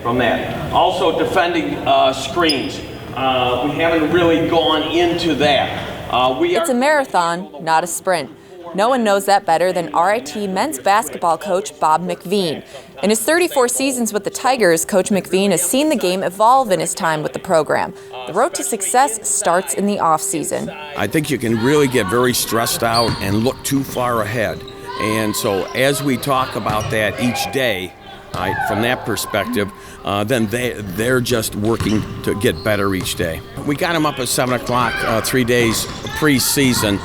from that. Also defending screens. We haven't really gone into that. It's a marathon, not a sprint. No one knows that better than RIT men's basketball coach Bob McVean. In his 34 seasons with the Tigers, Coach McVean has seen the game evolve in his time with the program. The road to success starts in the offseason. I think you can really get very stressed out and look too far ahead. And so as we talk about that each day, from that perspective, then they're just working to get better each day. We got them up at 7 o'clock 3 days pre-season.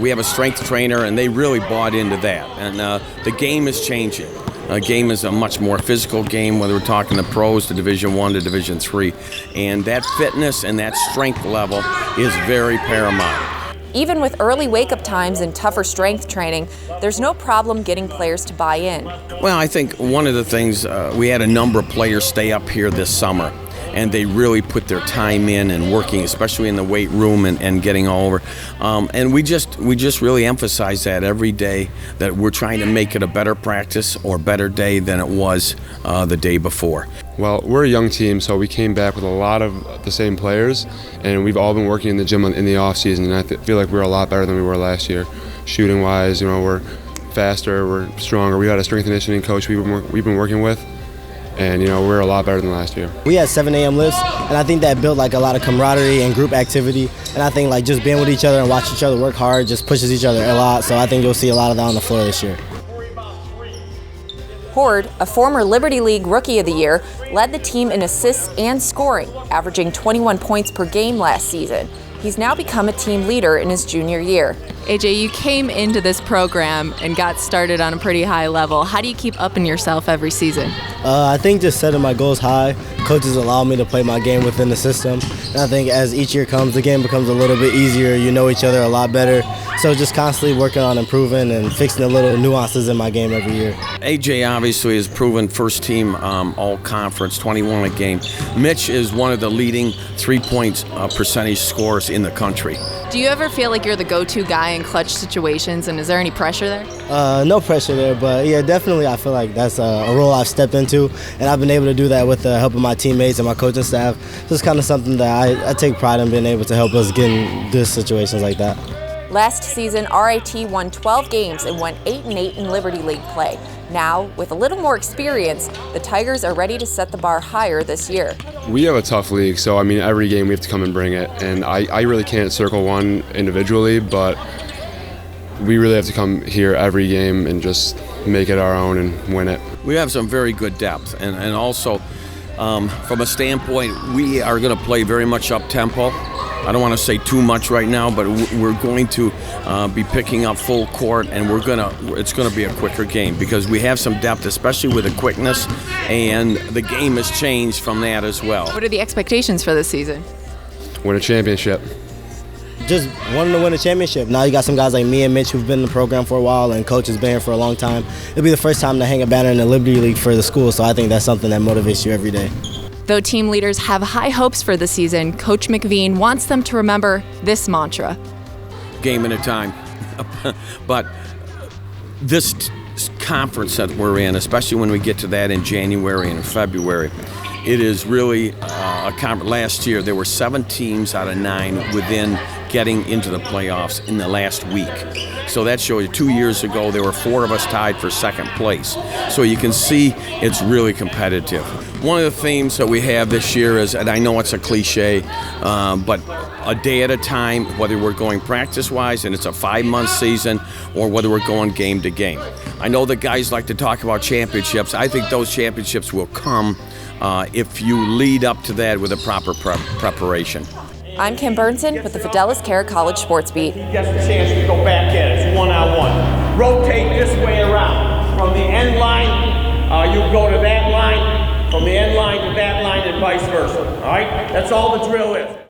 We have a strength trainer, and they really bought into that. And the game is changing. The game is a much more physical game, whether we're talking the pros, to Division I to Division III. And that fitness and that strength level is very paramount. Even with early wake-up times and tougher strength training, there's no problem getting players to buy in. Well, I think one of the things, we had a number of players stay up here this summer, and they really put their time in and working, especially in the weight room and getting all over. And we just really emphasize that every day, that we're trying to make it a better practice or better day than it was the day before. Well, we're a young team, so we came back with a lot of the same players, and we've all been working in the gym in the off season, and I feel like we're a lot better than we were last year. Shooting wise, we're faster, we're stronger. We had a strength and conditioning coach we've been working with, and we're a lot better than last year. We had 7 a.m. lifts, and I think that built like a lot of camaraderie and group activity, and I think like just being with each other and watching each other work hard just pushes each other a lot, so I think you'll see a lot of that on the floor this year. Horde, a former Liberty League Rookie of the Year, led the team in assists and scoring, averaging 21 points per game last season. He's now become a team leader in his junior year. AJ, you came into this program and got started on a pretty high level. How do you keep upping yourself every season? I think just setting my goals high. Coaches allow me to play my game within the system. And I think as each year comes, the game becomes a little bit easier. You know each other a lot better. So just constantly working on improving and fixing the little nuances in my game every year. AJ obviously is proven first team all-conference, 21 a game. Mitch is one of the leading three-point percentage scorers in the country. Do you ever feel like you're the go-to guy in clutch situations, and is there any pressure there? No pressure there, but yeah, definitely I feel like that's a role I've stepped into, and I've been able to do that with the help of my teammates and my coaching staff. So it's kind of something that I take pride in being able to help us get in good situations like that. Last season, RIT won 12 games and went 8-8 in Liberty League play. Now, with a little more experience, the Tigers are ready to set the bar higher this year. We have a tough league, so every game we have to come and bring it, and I really can't circle one individually, but we really have to come here every game and just make it our own and win it. We have some very good depth, and also from a standpoint, we are going to play very much up-tempo. I don't want to say too much right now, but we're going to be picking up full court, and it's going to be a quicker game because we have some depth, especially with the quickness, and the game has changed from that as well. What are the expectations for this season? Win a championship. Just wanting to win a championship. Now you got some guys like me and Mitch who've been in the program for a while, and Coach has been here for a long time. It'll be the first time to hang a banner in the Liberty League for the school, so I think that's something that motivates you every day. Though team leaders have high hopes for the season, Coach McVean wants them to remember this mantra. Game at a time. But this conference that we're in, especially when we get to that in January and February, it is really a conference. Last year, there were 7 teams out of 9 within getting into the playoffs in the last week. So that shows you 2 years ago, there were 4 of us tied for second place. So you can see it's really competitive. One of the themes that we have this year is, and I know it's a cliche, but a day at a time, whether we're going practice-wise and it's a 5-month season, or whether we're going game to game. I know the guys like to talk about championships. I think those championships will come if you lead up to that with a proper preparation. I'm Kim Burnson with the Fidelis Care College Sports Beat. He gets the chance to go back in. It's one-on-one. Rotate this way around. From the end line, you go to that line. From the end line to that line and vice versa. All right? That's all the drill is.